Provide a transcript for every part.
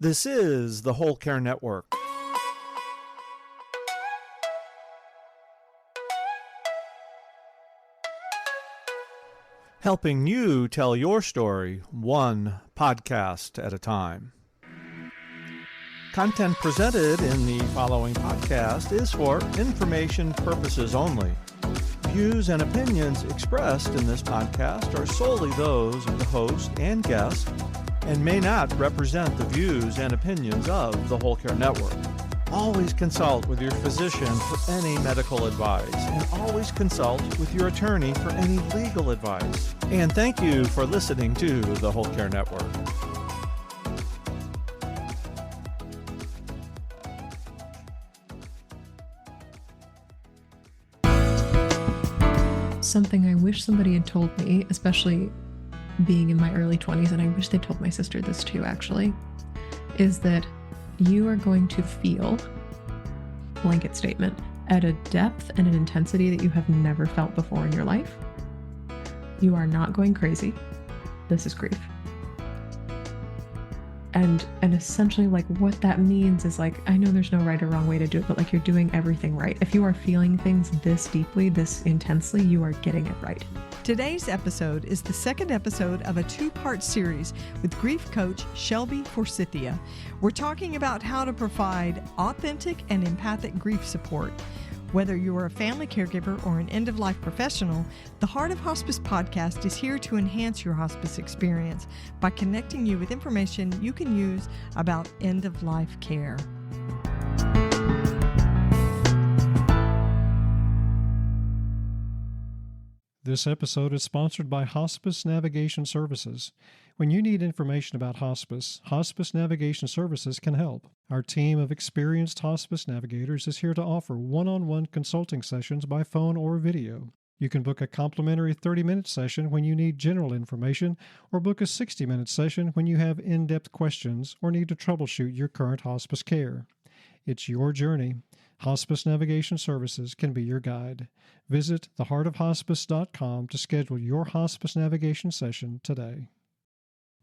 This is the Whole Care Network. Helping you tell your story one podcast at a time. Content presented in the following podcast is for information purposes only. Views and opinions expressed in this podcast are solely those of the host and guest and may not represent the views and opinions of the Whole Care Network. Always consult with your physician for any medical advice, and always consult with your attorney for any legal advice. And thank you for listening to the Whole Care Network. Something I wish somebody had told me, especially being in my early 20s, and I wish they told my sister this too, actually, is that you are going to feel, blanket statement, at a depth and an intensity that you have never felt before in your life. You are not going crazy. This is grief. And essentially, like, what that means is, like, I know there's no right or wrong way to do it, but like, you're doing everything right. If you are feeling things this deeply, this intensely, you are getting it right. Today's episode is the second episode of a two-part series with grief coach Shelby Forsythia. We're talking about how to provide authentic and empathic grief support. Whether you are a family caregiver or an end-of-life professional, the Heart of Hospice podcast is here to enhance your hospice experience by connecting you with information you can use about end-of-life care. This episode is sponsored by Hospice Navigation Services. When you need information about hospice, Hospice Navigation Services can help. Our team of experienced hospice navigators is here to offer one-on-one consulting sessions by phone or video. You can book a complimentary 30-minute session when you need general information, or book a 60-minute session when you have in-depth questions or need to troubleshoot your current hospice care. It's your journey. Hospice Navigation Services can be your guide. Visit theheartofhospice.com to schedule your hospice navigation session today.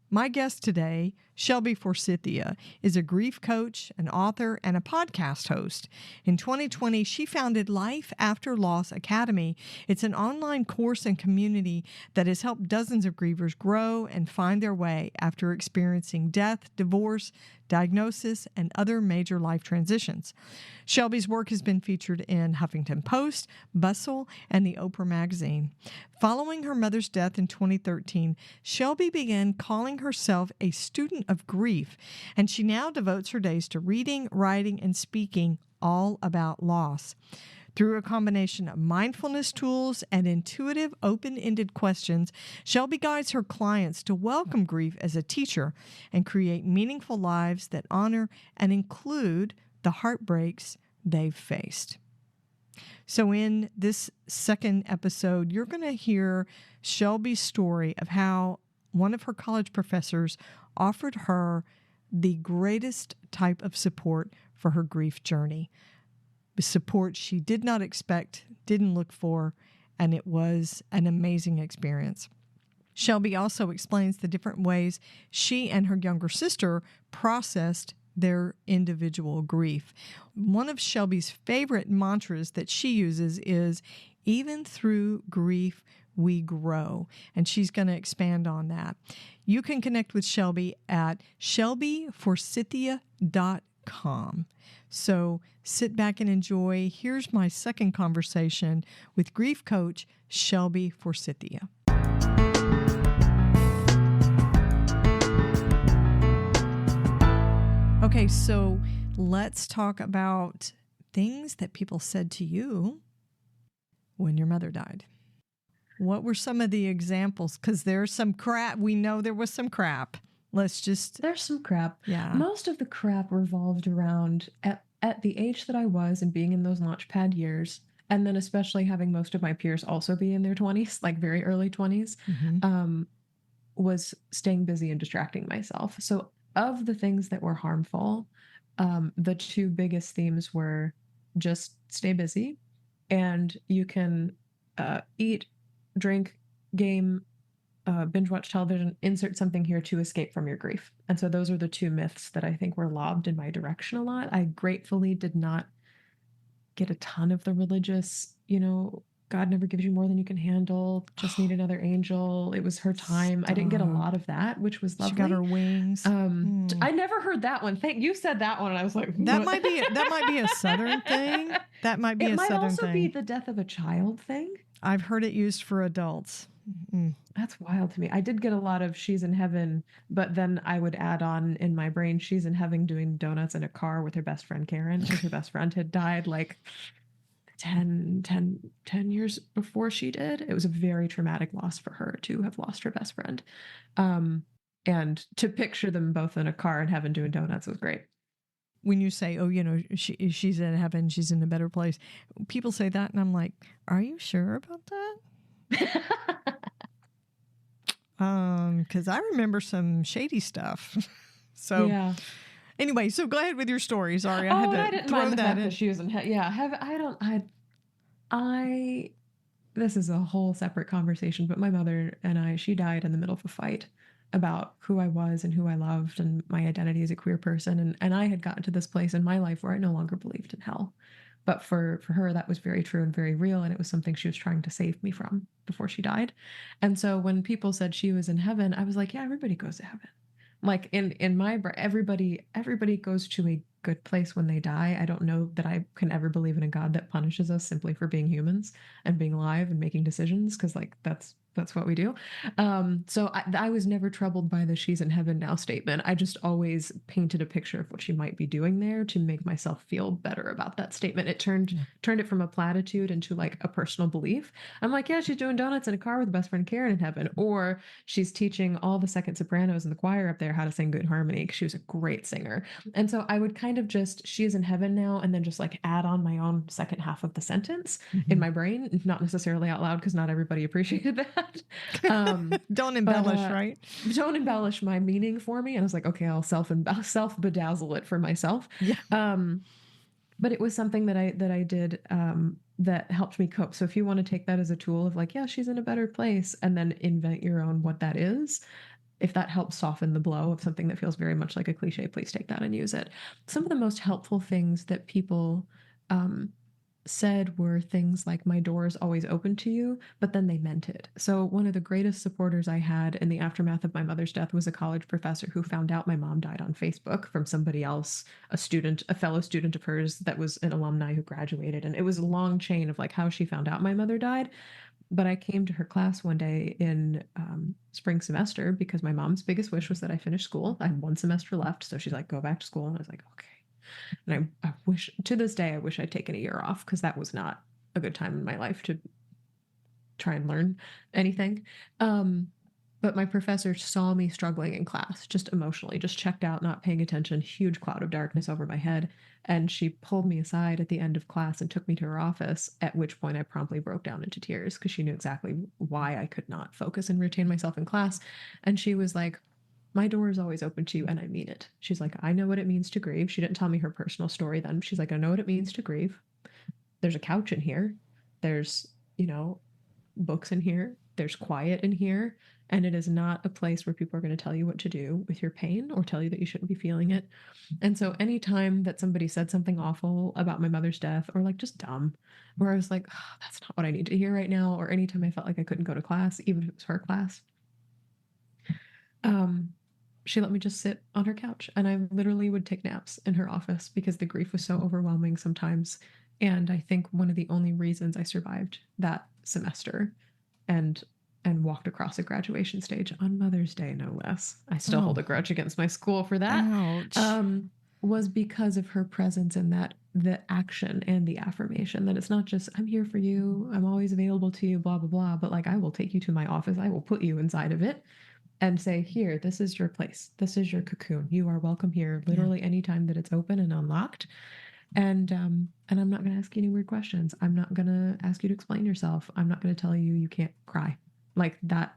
My guest today, Shelby Forsythia, is a grief coach, an author, and a podcast host. In 2020, she founded Life After Loss Academy. It's an online course and community that has helped dozens of grievers grow and find their way after experiencing death, divorce, diagnosis, and other major life transitions. Shelby's work has been featured in Huffington Post, Bustle, and the Oprah magazine. Following her mother's death in 2013, Shelby began calling herself a student of grief, and she now devotes her days to reading, writing, and speaking all about loss. Through a combination of mindfulness tools and intuitive, open-ended questions, Shelby guides her clients to welcome grief as a teacher and create meaningful lives that honor and include the heartbreaks they've faced. So in this second episode, you're going to hear Shelby's story of how one of her college professors offered her the greatest type of support for her grief journey. Support she did not expect, didn't look for, and it was an amazing experience. Shelby also explains the different ways she and her younger sister processed their individual grief. One of Shelby's favorite mantras that she uses is, "Even through grief, we grow," and she's going to expand on that. You can connect with Shelby at shelbyforsythia.com. So sit back and enjoy. Here's my second conversation with grief coach Shelby Forsythia. Okay, so let's talk about things that people said to you when your mother died. What were some of the examples? Because there's some crap. We know there was some crap. There's some crap. Yeah. Most of the crap revolved around at the age that I was and being in those launchpad years, and then especially having most of my peers also be in their 20s, like very early 20s, was staying busy and distracting myself. So of the things that were harmful, the two biggest themes were just stay busy, and you can eat, drink, game, binge watch television, insert something here to escape from your grief. And so those are the two myths that I think were lobbed in my direction a lot. I gratefully did not get a ton of the religious, God never gives you more than you can handle, just need another angel. It was her time. I didn't get a lot of that, which was lovely. She got her wings. I never heard that one. Thank you said that one, and I was like, that might be a Southern thing. That might be a Southern thing. It might also be the death of a child thing. I've heard it used for adults. That's wild to me. I did get a lot of she's in heaven, but then I would add on in my brain, she's in heaven doing donuts in a car with her best friend Karen, because her best friend had died like 10 years before she did. It was a very traumatic loss for her to have lost her best friend. And to picture them both in a car in heaven doing donuts was great. When you say, she's in heaven, she's in a better place, people say that, and I'm like, are you sure about that? Because I remember some shady stuff. So yeah. Anyway, so go ahead with your story. Sorry, I didn't throw mind the that fact in. that she was in heaven. This is a whole separate conversation, but my mother and she died in the middle of a fight about who I was and who I loved and my identity as a queer person. And I had gotten to this place in my life where I no longer believed in hell. But for her, that was very true and very real. And it was something she was trying to save me from before she died. And so when people said she was in heaven, I was like, yeah, everybody goes to heaven. Like in my brain, everybody goes to a good place when they die. I don't know that I can ever believe in a God that punishes us simply for being humans and being alive and making decisions, because like that's what we do. So I was never troubled by the she's in heaven now statement. I just always painted a picture of what she might be doing there to make myself feel better about that statement. It turned it from a platitude into like a personal belief. I'm like, yeah, she's doing donuts in a car with best friend Karen in heaven, or she's teaching all the second sopranos in the choir up there how to sing good harmony, because she was a great singer. And so I would kind of just, she is in heaven now, and then just like add on my own second half of the sentence in my brain, not necessarily out loud, because not everybody appreciated that. Don't embellish, right? Don't embellish my meaning for me. And I was like, okay, I'll self bedazzle it for myself. Yeah. But it was something that I did that helped me cope. So if you want to take that as a tool of like, yeah, she's in a better place, and then invent your own what that is, if that helps soften the blow of something that feels very much like a cliche, please take that and use it. Some of the most helpful things that people said were things like, my door is always open to you, but then they meant it. So one of the greatest supporters I had in the aftermath of my mother's death was a college professor who found out my mom died on Facebook from somebody else, a fellow student of hers that was an alumni who graduated. And it was a long chain of like how she found out my mother died. But I came to her class one day in spring semester because my mom's biggest wish was that I finish school. I had one semester left. So she's like, go back to school. And I was like, okay. And I wish, to this day, I wish I'd taken a year off, because that was not a good time in my life to try and learn anything. But my professor saw me struggling in class, just emotionally, just checked out, not paying attention, huge cloud of darkness over my head. And she pulled me aside at the end of class and took me to her office, at which point I promptly broke down into tears, because she knew exactly why I could not focus and retain myself in class. And she was like, my door is always open to you, and I mean it. She's like, I know what it means to grieve. She didn't tell me her personal story then. She's like, I know what it means to grieve. There's a couch in here. There's, books in here. There's quiet in here. And it is not a place where people are going to tell you what to do with your pain or tell you that you shouldn't be feeling it. And so anytime that somebody said something awful about my mother's death, or like just dumb, where I was like, oh, that's not what I need to hear right now, or anytime I felt like I couldn't go to class, even if it was her class, she let me just sit on her couch, and I literally would take naps in her office because the grief was so overwhelming sometimes. And I think one of the only reasons I survived that semester and walked across a graduation stage on Mother's Day, no less, I still hold a grudge against my school for that, was because of her presence and the action and the affirmation that it's not just, I'm here for you, I'm always available to you, blah, blah, blah, but like, I will take you to my office, I will put you inside of it and say, here, this is your place. This is your cocoon. You are welcome here literally anytime that it's open and unlocked. And I'm not going to ask you any weird questions. I'm not going to ask you to explain yourself. I'm not going to tell you you can't cry. Like that,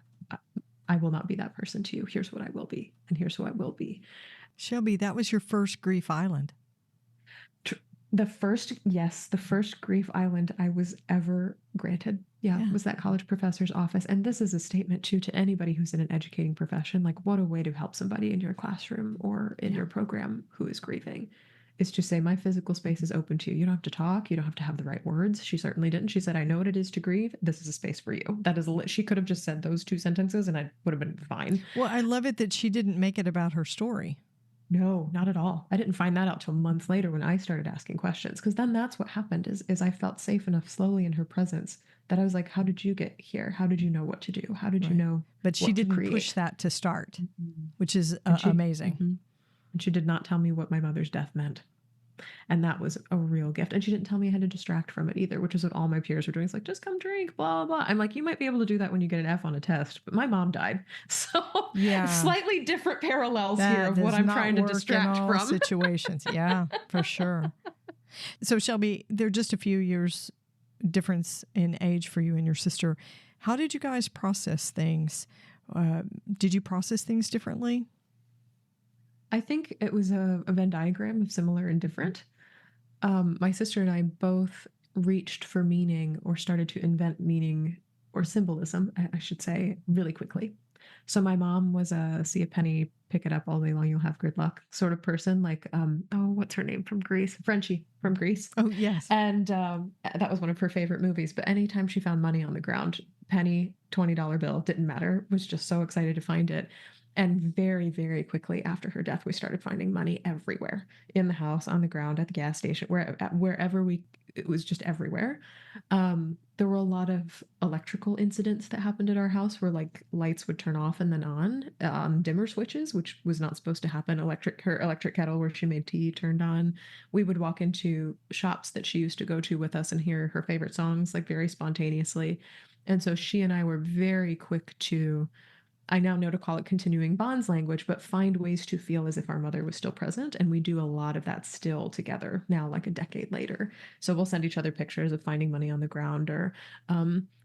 I will not be that person to you. Here's what I will be, and here's who I will be. Shelby, that was your first grief island. The first grief island I was ever granted. Yeah, was that college professor's office. And this is a statement too to anybody who's in an educating profession. Like, what a way to help somebody in your classroom or in your program who is grieving, is to say, my physical space is open to you. You don't have to talk. You don't have to have the right words. She certainly didn't. She said, I know what it is to grieve. This is a space for you. That is, she could have just said those 2 sentences and I would have been fine. Well, I love it that she didn't make it about her story. No, not at all. I didn't find that out till months later when I started asking questions, because then that's what happened is I felt safe enough slowly in her presence that I was like, how did you get here? How did you know what to do? How did you know? But she what to didn't create? push that to start, which is And amazing. And she did not tell me what my mother's death meant. And that was a real gift. And she didn't tell me I had to distract from it either, which is what all my peers were doing. It's like, just come drink, blah, blah, blah. I'm like, you might be able to do that when you get an F on a test, but my mom died. So slightly different parallels here of what I'm trying to distract from. Situations. Yeah, for sure. So Shelby, there are just a few years difference in age for you and your sister. How did you guys process things? Did you process things differently? I think it was a Venn diagram of similar and different. My sister and I both reached for meaning or started to invent meaning or symbolism, I should say, really quickly. So my mom was a see a penny, pick it up all day long, you'll have good luck sort of person. Like, what's her name from Greece? Frenchie from Greece. Oh, yes. And that was one of her favorite movies. But anytime she found money on the ground, penny, $20 bill, didn't matter, was just so excited to find it. And very, very quickly after her death, we started finding money everywhere, in the house, on the ground, at the gas station, wherever it was just everywhere. There were a lot of electrical incidents that happened at our house where like lights would turn off and then on, dimmer switches, which was not supposed to happen. Her electric kettle where she made tea turned on. We would walk into shops that she used to go to with us and hear her favorite songs like very spontaneously. And so she and I were very quick to, I now know to call it continuing bonds language, but find ways to feel as if our mother was still present. And we do a lot of that still together now, like a decade later. So we'll send each other pictures of finding money on the ground or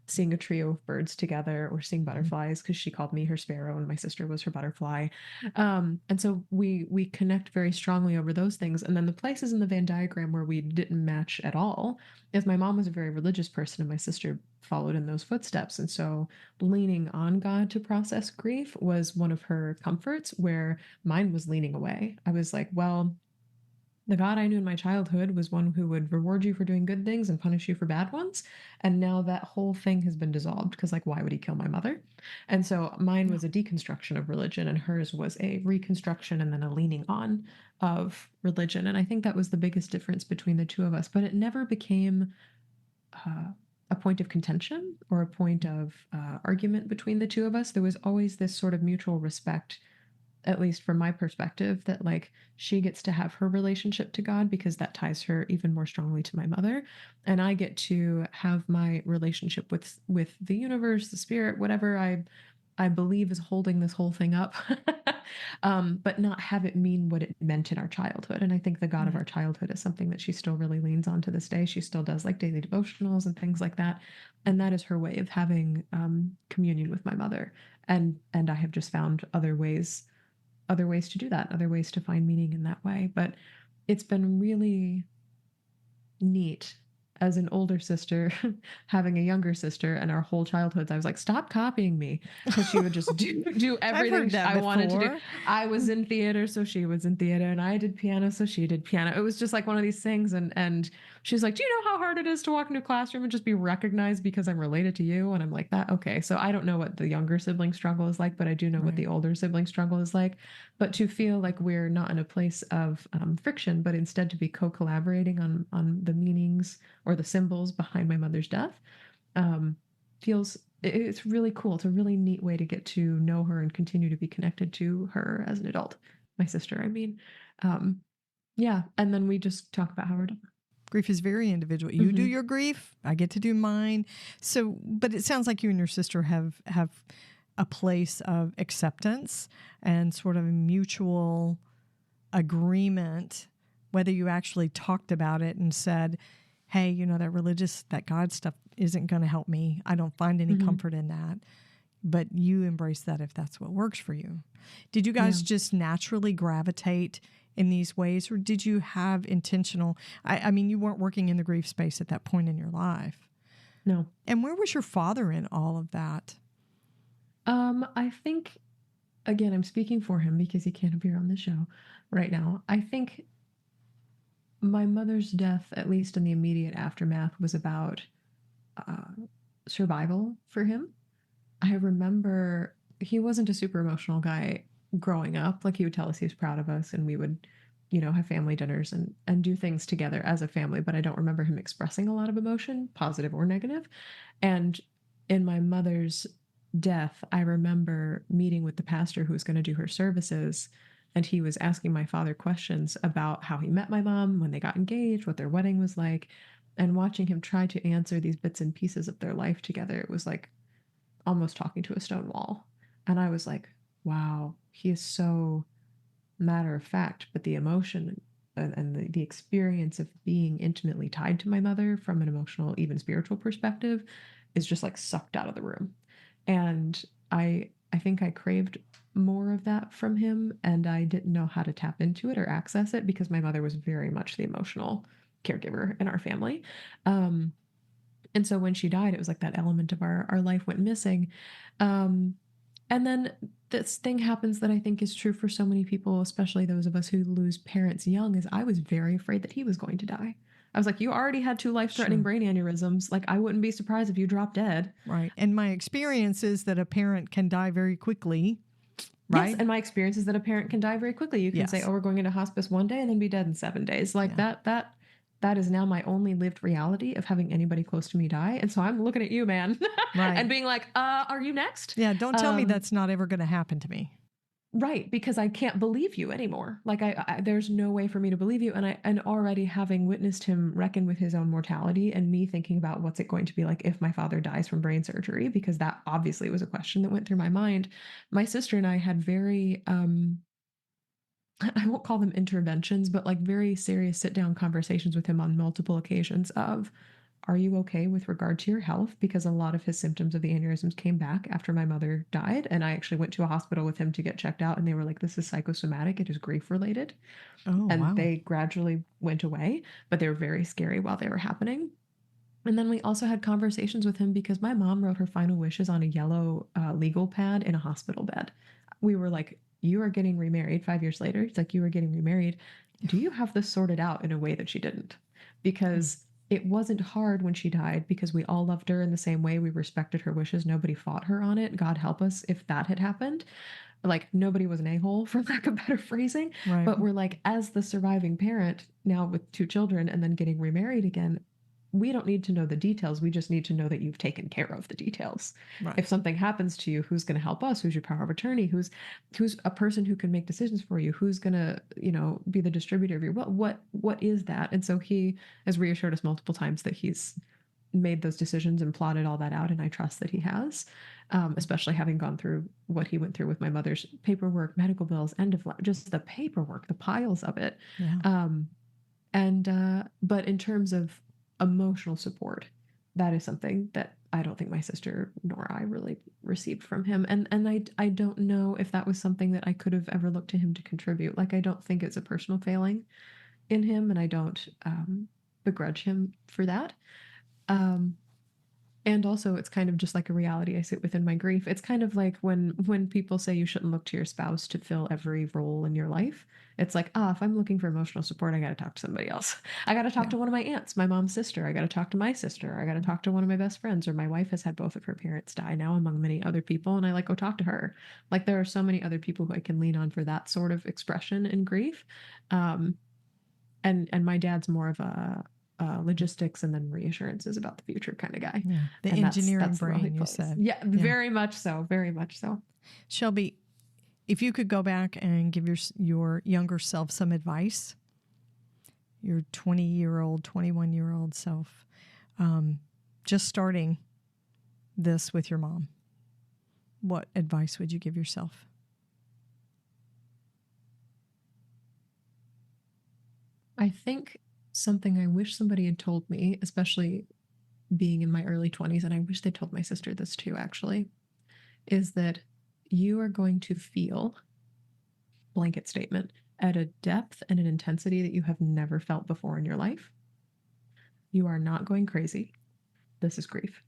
seeing a trio of birds together or seeing butterflies, because she called me her sparrow and my sister was her butterfly. And so we connect very strongly over those things. And then the places in the Venn diagram where we didn't match at all is my mom was a very religious person and my sister followed in those footsteps. And so leaning on God to process grief was one of her comforts, where mine was leaning away. I was like, well, the God I knew in my childhood was one who would reward you for doing good things and punish you for bad ones. And now that whole thing has been dissolved, because like, why would he kill my mother? And so mine was a deconstruction of religion and hers was a reconstruction and then a leaning on of religion. And I think that was the biggest difference between the two of us, but it never became a point of contention or a point of argument between the two of us. There was always this sort of mutual respect, at least from my perspective, that like she gets to have her relationship to God because that ties her even more strongly to my mother. And I get to have my relationship with the universe, the spirit, whatever I believe is holding this whole thing up, but not have it mean what it meant in our childhood. And I think the God of our childhood is something that she still really leans on to this day. She still does like daily devotionals and things like that. And that is her way of having communion with my mother. And I have just found other ways to do that, other ways to find meaning in that way. But it's been really neat as an older sister having a younger sister, and our whole childhoods I was like, stop copying me, because she would just do everything I wanted to do. I was in theater, so she was in theater, and I did piano, so she did piano. It was just like one of these things. And she's like, do you know how hard it is to walk into a classroom and just be recognized because I'm related to you? And I'm like, that okay. So I don't know what the younger sibling struggle is like, but I do know what the older sibling struggle is like. But to feel like we're not in a place of friction, but instead to be co-collaborating on the meanings or the symbols behind my mother's death, it's really cool. It's a really neat way to get to know her and continue to be connected to her as an adult. My sister, I mean. Yeah. And then we just talk about how we're doing. Grief is very individual. You do your grief, I get to do mine. So, but it sounds like you and your sister have a place of acceptance and sort of a mutual agreement, whether you actually talked about it and said, hey, you know, that God stuff isn't going to help me. I don't find any comfort in that. But you embrace that if that's what works for you. Did you guys just naturally gravitate in these ways, or did you have intentional, I mean, you weren't working in the grief space at that point in your life. No. And where was your father in all of that? I think, again, I'm speaking for him because he can't appear on the show right now. I think my mother's death, at least in the immediate aftermath, was about uh, survival for him. I remember he wasn't a super emotional guy growing up. Like, he would tell us he was proud of us, and we would, have family dinners and do things together as a family. But I don't remember him expressing a lot of emotion, positive or negative. And in my mother's death, I remember meeting with the pastor who was going to do her services. And he was asking my father questions about how he met my mom, when they got engaged, what their wedding was like, and watching him try to answer these bits and pieces of their life together. It was like almost talking to a stone wall. And I was like, wow, he is so matter of fact, but the emotion and the experience of being intimately tied to my mother from an emotional, even spiritual perspective is just like sucked out of the room. And I think I craved more of that from him, and I didn't know how to tap into it or access it because my mother was very much the emotional caregiver in our family. Um, and so when she died, it was like that element of our life went missing. Um, and then this thing happens that I think is true for so many people, especially those of us who lose parents young, is I was very afraid that he was going to die. I was like, you already had 2 life-threatening Sure. brain aneurysms. Like, I wouldn't be surprised if you dropped dead. Right. And my experience is that a parent can die very quickly. Right. Yes, and my experience is that a parent can die very quickly. You can say, Yes. oh, we're going into hospice one day and then be dead in 7 days. Like, Yeah. that is now my only lived reality of having anybody close to me die. And so I'm looking at you, man, Right. and being like, are you next? Yeah. Don't tell me that's not ever going to happen to me. Right, because I can't believe you anymore. Like, there's no way for me to believe you. And already having witnessed him reckon with his own mortality, and me thinking about what's it going to be like if my father dies from brain surgery, because that obviously was a question that went through my mind. My sister and I had very I won't call them interventions, but like very serious sit down conversations with him on multiple occasions of, are you okay with regard to your health? Because a lot of his symptoms of the aneurysms came back after my mother died. And I actually went to a hospital with him to get checked out. And they were like, this is psychosomatic. It is grief related. Oh, And wow. they gradually went away, but they were very scary while they were happening. And then we also had conversations with him because my mom wrote her final wishes on a yellow legal pad in a hospital bed. We were like, you are getting remarried 5 years later. It's like, you are getting remarried. Do you have this sorted out? In a way that she didn't, because it wasn't hard when she died because we all loved her in the same way. We respected her wishes. Nobody fought her on it. God help us if that had happened. Like, nobody was an a-hole, for lack of better phrasing. Right. But we're like, as the surviving parent now with 2 children and then getting remarried again, we don't need to know the details. We just need to know that you've taken care of the details. Right. If something happens to you, who's going to help us? Who's your power of attorney? Who's a person who can make decisions for you? Who's going to, be the distributor of your wealth? What is that? And so he has reassured us multiple times that he's made those decisions and plotted all that out, and I trust that he has, especially having gone through what he went through with my mother's paperwork, medical bills, end of life, just the paperwork, the piles of it. Yeah. But in terms of emotional support, that is something that I don't think my sister nor I really received from him. And I don't know if that was something that I could have ever looked to him to contribute. Like, I don't think it's a personal failing in him, and I don't begrudge him for that. And also, it's kind of just like a reality I sit within my grief. It's kind of like when people say you shouldn't look to your spouse to fill every role in your life. It's like, if I'm looking for emotional support, I got to talk to somebody else. I got to talk to one of my aunts, my mom's sister. I got to talk to my sister. I got to talk to one of my best friends, or my wife has had both of her parents die now, among many other people. And I like, go talk to her. Like, there are so many other people who I can lean on for that sort of expression in grief. And my dad's more of a logistics and then reassurances about the future kind of guy. Yeah. The And engineering that's the role he brain, you plays. said. Yeah, very much so. Very much so. Shelby, if you could go back and give your younger self some advice, your 20-year-old, 21-year-old self, just starting this with your mom, what advice would you give yourself? I think something I wish somebody had told me, especially being in my early 20s, and I wish they told my sister this too, actually, is that you are going to feel, blanket statement, at a depth and an intensity that you have never felt before in your life. You are not going crazy. this is grief.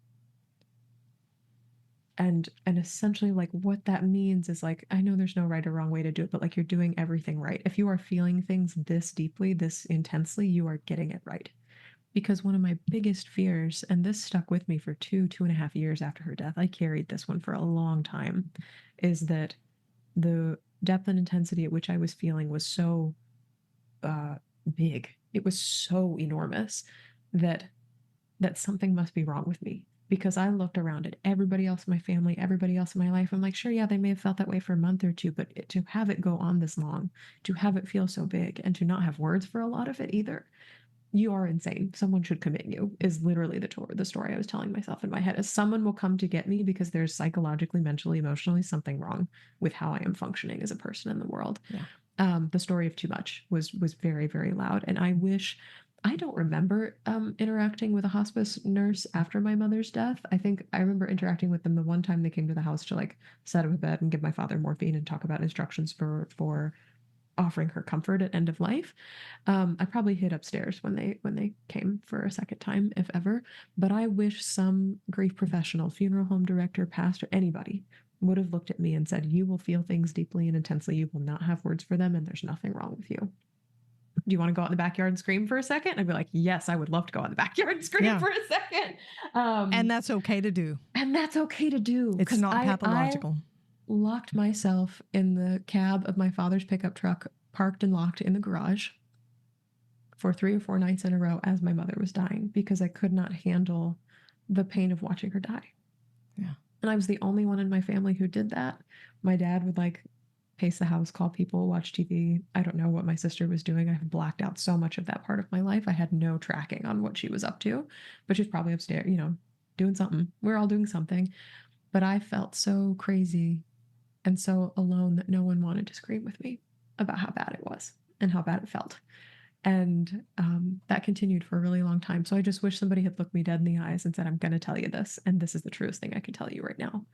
And essentially, like, what that means is, like, I know there's no right or wrong way to do it, but like, you're doing everything right. If you are feeling things this deeply, this intensely, you are getting it right. Because one of my biggest fears, and this stuck with me for 2.5 years after her death, I carried this one for a long time, is that the depth and intensity at which I was feeling was so big. It was so enormous that something must be wrong with me. Because I looked around at everybody else in my family, everybody else in my life. I'm like, sure, yeah, they may have felt that way for a month or two, but to have it go on this long, to have it feel so big, and to not have words for a lot of it either, you are insane. Someone should commit you, is literally the story I was telling myself in my head. Is someone will come to get me because there's psychologically, mentally, emotionally something wrong with how I am functioning as a person in the world. Yeah. The story of too much was very, very loud. And I wish, I don't remember interacting with a hospice nurse after my mother's death. I think I remember interacting with them the one time they came to the house to like set up a bed and give my father morphine and talk about instructions for offering her comfort at end of life. I probably hid upstairs when they came for a second time, if ever. But I wish some grief professional, funeral home director, pastor, anybody would have looked at me and said, you will feel things deeply and intensely. You will not have words for them, and there's nothing wrong with you. Do you want to go out in the backyard and scream for a second? I'd be like, yes, I would love to go out in the backyard and scream for a second. And that's okay to do. And that's okay to do. It's not pathological. I locked myself in the cab of my father's pickup truck, parked and locked in the garage for 3 or 4 nights in a row as my mother was dying, because I could not handle the pain of watching her die. Yeah. And I was the only one in my family who did that. My dad would like pace the house, call people, watch TV. I don't know what my sister was doing. I've blacked out so much of that part of my life. I had no tracking on what she was up to, but she's probably upstairs, doing something. We're all doing something. But I felt so crazy and so alone that no one wanted to scream with me about how bad it was and how bad it felt. And that continued for a really long time. So I just wish somebody had looked me dead in the eyes and said, I'm going to tell you this. And this is the truest thing I can tell you right now.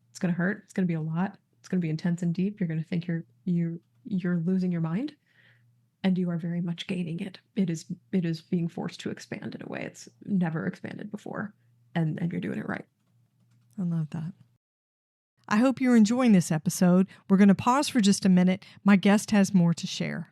It's going to hurt. It's going to be a lot. It's going to be intense and deep. You're going to think you're losing your mind, and you are very much gaining it. It is being forced to expand in a way it's never expanded before. And you're doing it right. I love that. I hope you're enjoying this episode. We're going to pause for just a minute. My guest has more to share.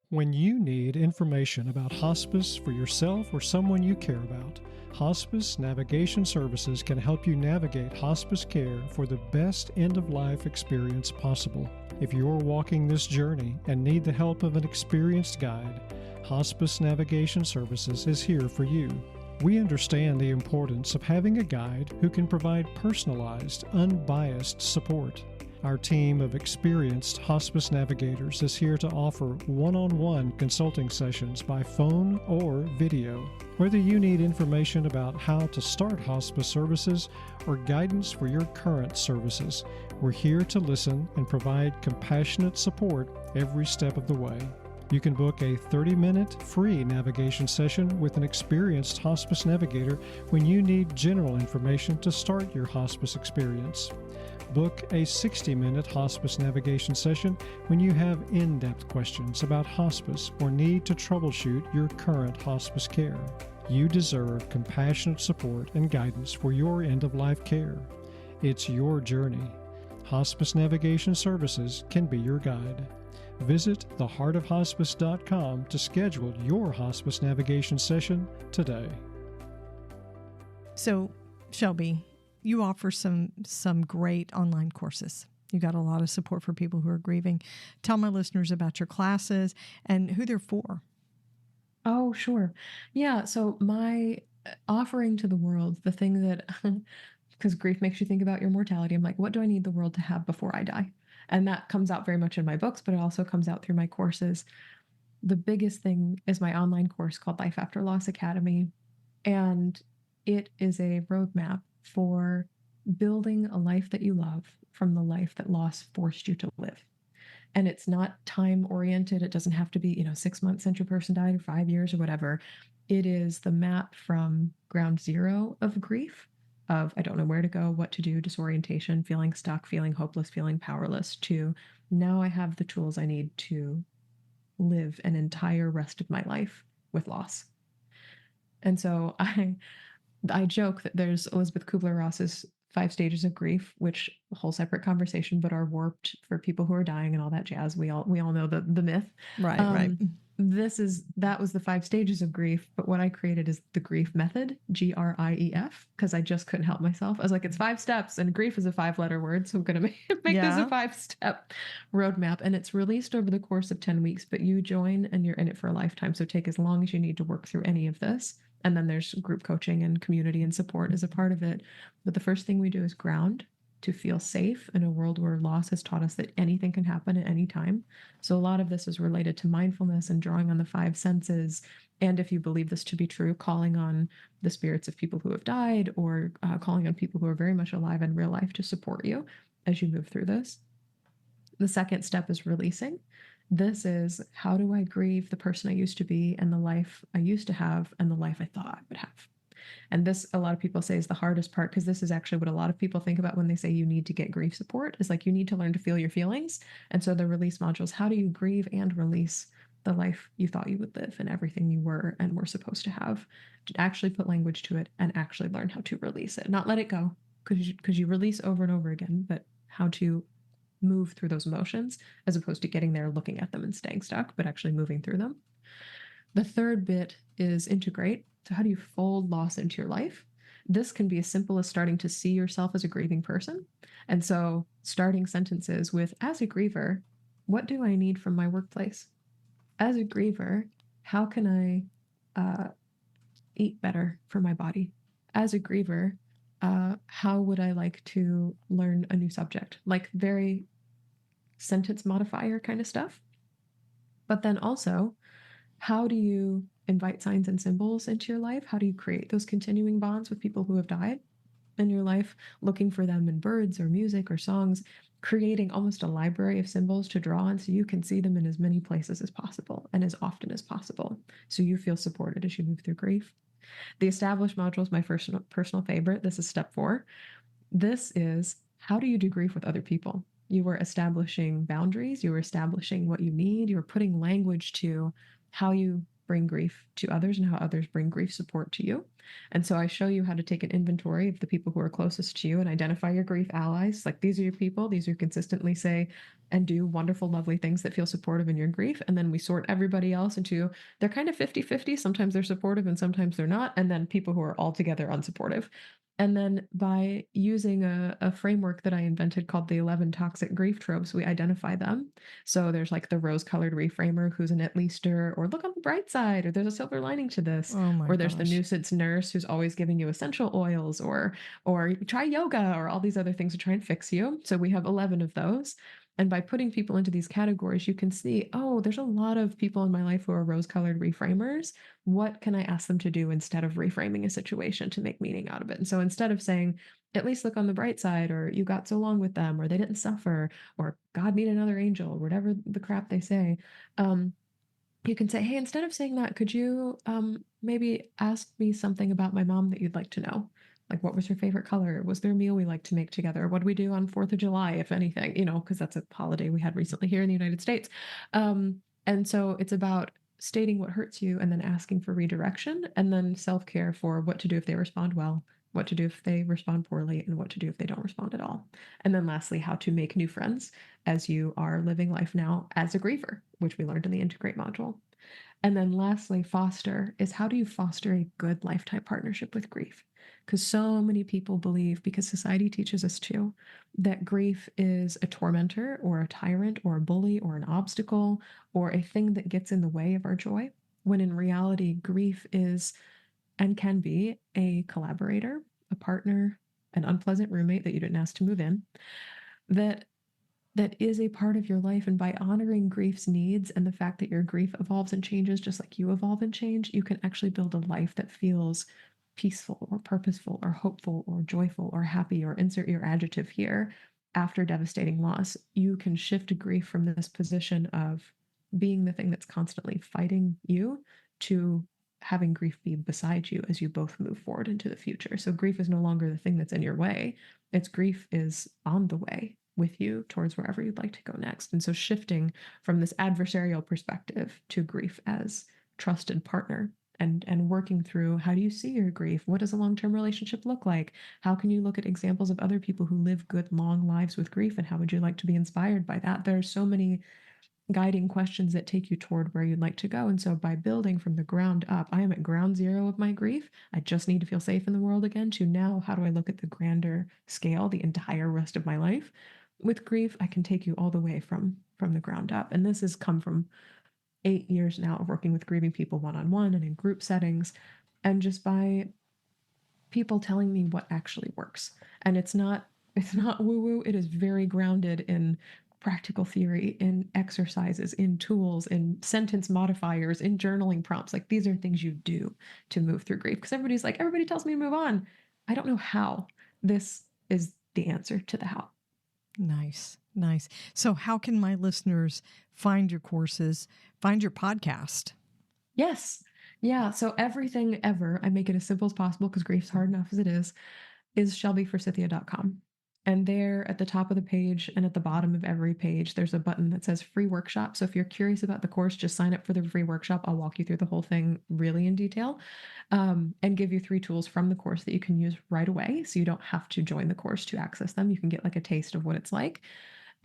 When you need information about hospice for yourself or someone you care about, Hospice Navigation Services can help you navigate hospice care for the best end-of-life experience possible. If you're walking this journey and need the help of an experienced guide, Hospice Navigation Services is here for you. We understand the importance of having a guide who can provide personalized, unbiased support. Our team of experienced hospice navigators is here to offer one-on-one consulting sessions by phone or video. Whether you need information about how to start hospice services or guidance for your current services, we're here to listen and provide compassionate support every step of the way. You can book a 30-minute free navigation session with an experienced hospice navigator when you need general information to start your hospice experience. Book a 60-minute hospice navigation session when you have in-depth questions about hospice or need to troubleshoot your current hospice care. You deserve compassionate support and guidance for your end-of-life care. It's your journey. Hospice Navigation Services can be your guide. Visit theheartofhospice.com to schedule your hospice navigation session today. So, Shelby, you offer some great online courses. You got a lot of support for people who are grieving. Tell my listeners about your classes and who they're for. Oh, sure. Yeah. So my offering to the world, the thing that, because grief makes you think about your mortality, I'm like, what do I need the world to have before I die? And that comes out very much in my books, but it also comes out through my courses. The biggest thing is my online course called Life After Loss Academy. And it is a roadmap for building a life that you love from the life that loss forced you to live. And it's not time oriented. It doesn't have to be, 6 months since your person died or 5 years or whatever. It is the map from ground zero of grief, of I don't know where to go, what to do, disorientation, feeling stuck, feeling hopeless, feeling powerless, to now I have the tools I need to live an entire rest of my life with loss. And so I joke that there's Elizabeth Kubler-Ross's 5 stages of grief, which a whole separate conversation, but are warped for people who are dying and all that jazz. We all know the myth. Right. That was the 5 stages of grief, but what I created is the grief method, GRIEF, because I just couldn't help myself. I was like, it's 5 steps, and grief is a 5-letter word, so I'm going to make this a 5-step roadmap. And it's released over the course of 10 weeks, but you join and you're in it for a lifetime. So take as long as you need to work through any of this. And then there's group coaching and community and support as a part of it. But the first thing we do is ground, to feel safe in a world where loss has taught us that anything can happen at any time. So a lot of this is related to mindfulness and drawing on the 5 senses. And if you believe this to be true, calling on the spirits of people who have died, or calling on people who are very much alive in real life to support you as you move through this. The second step is releasing. This is, how do I grieve the person I used to be and the life I used to have and the life I thought I would have? And this, a lot of people say, is the hardest part, because this is actually what a lot of people think about when they say you need to get grief support, is like, you need to learn to feel your feelings. And so the release modules, how do you grieve and release the life you thought you would live and everything you were and were supposed to have, to actually put language to it and actually learn how to release it, not let it go, because you release over and over again, but how to move through those emotions as opposed to getting there, looking at them and staying stuck, but actually moving through them. The third bit is integrate. So how do you fold loss into your life? This can be as simple as starting to see yourself as a grieving person. And so starting sentences with, as a griever, what do I need from my workplace? As a griever, how can I eat better for my body? As a griever, how would I like to learn a new subject? Like very sentence modifier kind of stuff. But then also, how do you invite signs and symbols into your life? How do you create those continuing bonds with people who have died in your life, looking for them in birds or music or songs, creating almost a library of symbols to draw on so you can see them in as many places as possible and as often as possible, so you feel supported as you move through grief. The established module is my first personal favorite. This is step 4. This is, how do you do grief with other people? You were establishing boundaries. You were establishing what you need. You were putting language to how you bring grief to others and how others bring grief support to you. And so I show you how to take an inventory of the people who are closest to you and identify your grief allies. Like, these are your people. These are consistently say and do wonderful, lovely things that feel supportive in your grief. And then we sort everybody else into, they're kind of 50-50. Sometimes they're supportive and sometimes they're not. And then people who are altogether unsupportive. And then by using a framework that I invented called the 11 toxic grief tropes, we identify them. So there's like the rose-colored reframer who's an at leaster, or look on the bright side, or there's a silver lining to this, or there's the nuisance nurse who's always giving you essential oils, or try yoga, or all these other things to try and fix you. So we have 11 of those. And by putting people into these categories, you can see, oh, there's a lot of people in my life who are rose-colored reframers. What can I ask them to do instead of reframing a situation to make meaning out of it? And so instead of saying, at least look on the bright side, or you got so long with them, or they didn't suffer, or God need another angel, or whatever the crap they say, you can say, hey, instead of saying that, could you maybe ask me something about my mom that you'd like to know? Like, what was her favorite color? Was there a meal we like to make together? What do we do on 4th of July, if anything? You know, because that's a holiday we had recently here in the United States. And so it's about stating what hurts you and then asking for redirection, and then self-care for what to do if they respond well, what to do if they respond poorly, and what to do if they don't respond at all. And then lastly, how to make new friends as you are living life now as a griever, which we learned in the Integrate module. And then lastly, foster is, how do you foster a good lifetime partnership with grief? Because so many people believe, because society teaches us to, that grief is a tormentor or a tyrant or a bully or an obstacle or a thing that gets in the way of our joy, when in reality, grief is and can be a collaborator, a partner, an unpleasant roommate that you didn't ask to move in, that is a part of your life. And by honoring grief's needs and the fact that your grief evolves and changes just like you evolve and change, you can actually build a life that feels peaceful or purposeful or hopeful or joyful or happy, or insert your adjective here. After devastating loss, you can shift grief from this position of being the thing that's constantly fighting you to having grief be beside you as you both move forward into the future. So grief is no longer the thing that's in your way. It's grief is on the way with you towards wherever you'd like to go next. And so shifting from this adversarial perspective to grief as trusted partner and working through, how do you see your grief? What does a long-term relationship look like? How can you look at examples of other people who live good, long lives with grief? And how would you like to be inspired by that? There are so many guiding questions that take you toward where you'd like to go. And so by building from the ground up, I am at ground zero of my grief. I just need to feel safe in the world again, to now, how do I look at the grander scale, the entire rest of my life? With grief, I can take you all the way from the ground up. And this has come from 8 years now of working with grieving people one-on-one and in group settings, and just by people telling me what actually works. And it's not woo-woo. It is very grounded in practical theory, in exercises, in tools, in sentence modifiers, in journaling prompts. Like, these are things you do to move through grief. Because everybody's like, everybody tells me to move on. I don't know how. This is the answer to the how. Nice. Nice. So how can my listeners find your courses, find your podcast? Yes. Yeah. So everything ever, I make it as simple as possible because grief's hard enough as it is shelbyforsythia.com. And there at the top of the page and at the bottom of every page, there's a button that says free workshop. So if you're curious about the course, just sign up for the free workshop. I'll walk you through the whole thing really in detail, and give you 3 tools from the course that you can use right away. So you don't have to join the course to access them. You can get like a taste of what it's like.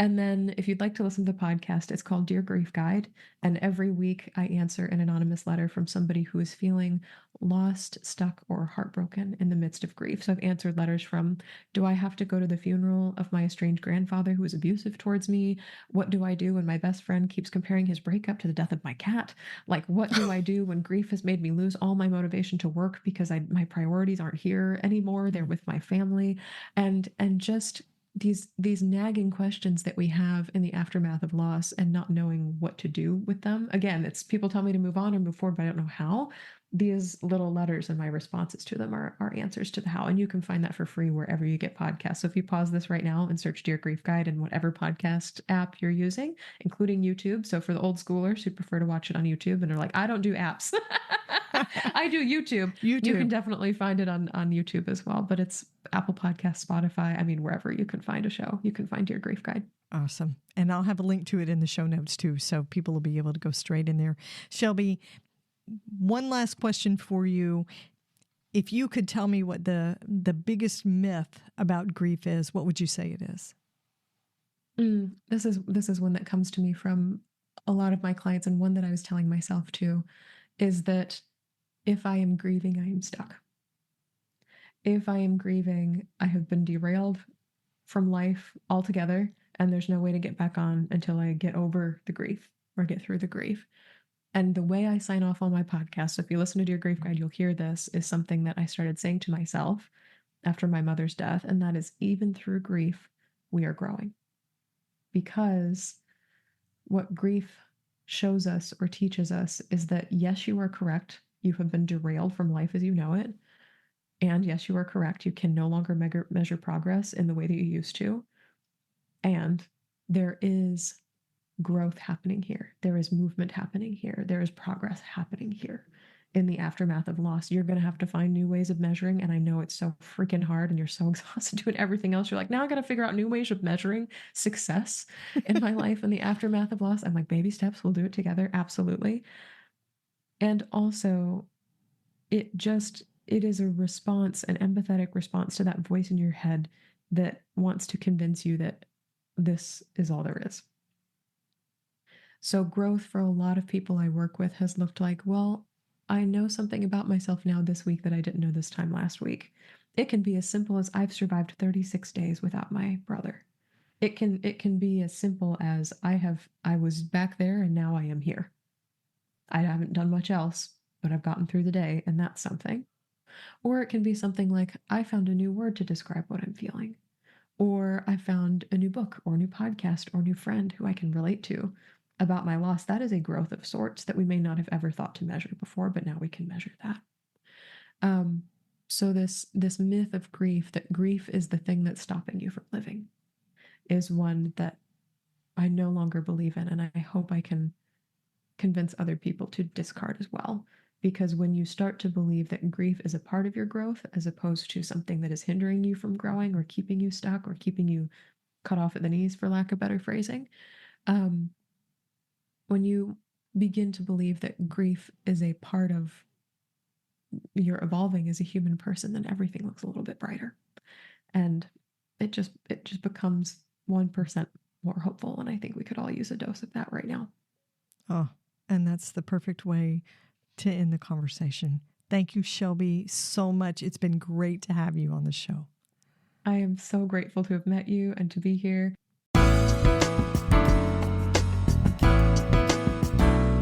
And then if you'd like to listen to the podcast, it's called Dear Grief Guide. And every week I answer an anonymous letter from somebody who is feeling lost, stuck, or heartbroken in the midst of grief. So I've answered letters from, do I have to go to the funeral of my estranged grandfather who is abusive towards me? What do I do when my best friend keeps comparing his breakup to the death of my cat? Like, what do I do when grief has made me lose all my motivation to work because my priorities aren't here anymore? They're with my family. And just these nagging questions that we have in the aftermath of loss and not knowing what to do with them. Again, it's people tell me to move on or move forward, but I don't know how. These little letters and my responses to them are answers to the how. And you can find that for free wherever you get podcasts. So if you pause this right now and search Dear Grief Guide in whatever podcast app you're using, including YouTube. So for the old schoolers who prefer to watch it on YouTube and are like, I don't do apps. I do YouTube. You can definitely find it on YouTube as well, but it's Apple Podcasts, Spotify. I mean, wherever you can find a show, you can find Dear Grief Guide. Awesome. And I'll have a link to it in the show notes too, so people will be able to go straight in there. Shelby, one last question for you. If you could tell me what the biggest myth about grief is, what would you say it is? This is one that comes to me from a lot of my clients, and one that I was telling myself too, is that if I am grieving, I am stuck. If I am grieving, I have been derailed from life altogether, and there's no way to get back on until I get over the grief or get through the grief. And the way I sign off on my podcast, so if you listen to Dear Grief Guide, you'll hear this, is something that I started saying to myself after my mother's death, and that is, even through grief, we are growing. Because what grief shows us or teaches us is that, yes, you are correct. You have been derailed from life as you know it. And yes, you are correct. You can no longer measure progress in the way that you used to. And there is growth happening here. There is movement happening here. There is progress happening here. In the aftermath of loss, you're going to have to find new ways of measuring. And I know it's so freaking hard and you're so exhausted doing everything else. You're like, now I got to figure out new ways of measuring success in my life in the aftermath of loss. I'm like, baby steps, we'll do it together. Absolutely. And also, it is a response, an empathetic response to that voice in your head that wants to convince you that this is all there is. So growth for a lot of people I work with has looked like, well, I know something about myself now this week that I didn't know this time last week. It can be as simple as, I've survived 36 days without my brother. It can be as simple as, I was back there and now I am here. I haven't done much else, but I've gotten through the day, and that's something. Or it can be something like, I found a new word to describe what I'm feeling. Or I found a new book or a new podcast or a new friend who I can relate to about my loss. That is a growth of sorts that we may not have ever thought to measure before, but now we can measure that. So this myth of grief, that grief is the thing that's stopping you from living, is one that I no longer believe in, and I hope I can convince other people to discard as well. Because when you start to believe that grief is a part of your growth, as opposed to something that is hindering you from growing or keeping you stuck or keeping you cut off at the knees, for lack of better phrasing, when you begin to believe that grief is a part of you're evolving as a human person, then everything looks a little bit brighter. And it just becomes 1% more hopeful. And I think we could all use a dose of that right now. Oh, and that's the perfect way to end the conversation. Thank you, Shelby, so much. It's been great to have you on the show. I am so grateful to have met you and to be here.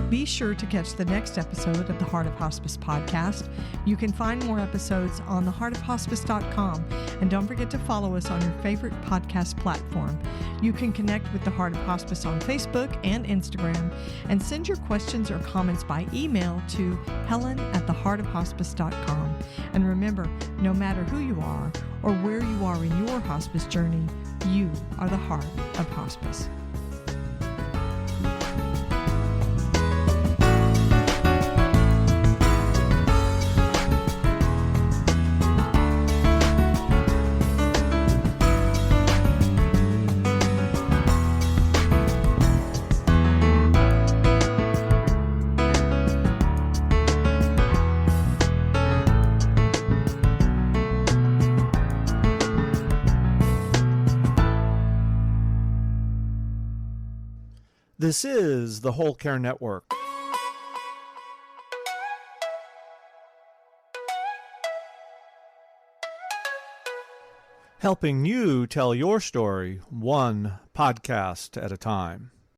Be sure to catch the next episode of the Heart of Hospice podcast. You can find more episodes on theheartofhospice.com, and don't forget to follow us on your favorite podcast platform. You can connect with the Heart of Hospice on Facebook and Instagram, and send your questions or comments by email to helen@theheartofhospice.com. And remember, no matter who you are or where you are in your hospice journey, you are the heart of hospice. This is the Whole Care Network. Helping you tell your story one podcast at a time.